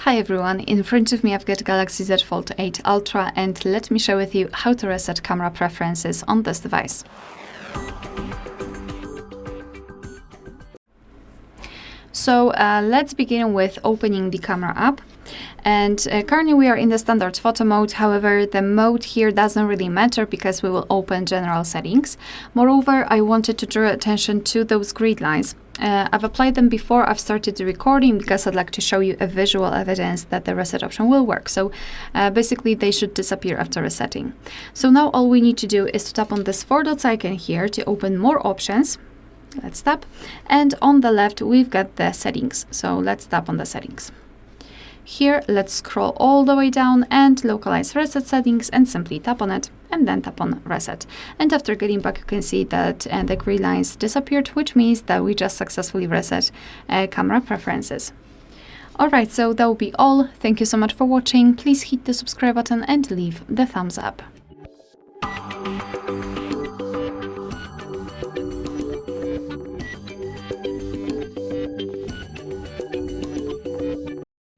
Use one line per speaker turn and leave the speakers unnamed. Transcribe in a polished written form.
Hi everyone, in front of me I've got Galaxy Z Fold 8 Ultra, and let me share with you how to reset camera preferences on this device. So let's begin with opening the camera app. And currently we are in the standard photo mode. However, the mode here doesn't really matter because we will open general settings. Moreover, I wanted to draw attention to those grid lines. I've applied them before I've started the recording because I'd like to show you a visual evidence that the reset option will work. So basically they should disappear after resetting. So now all we need to do is to tap on this 4 dots icon here to open more options. Let's tap, and on the left we've got the settings. So let's tap on the settings. Here, let's scroll all the way down and localize reset settings and simply tap on it and then tap on reset. And after getting back, you can see that the grid lines disappeared, which means that we just successfully reset camera preferences. Alright, so that will be all. Thank you so much for watching. Please hit the subscribe button and leave the thumbs up.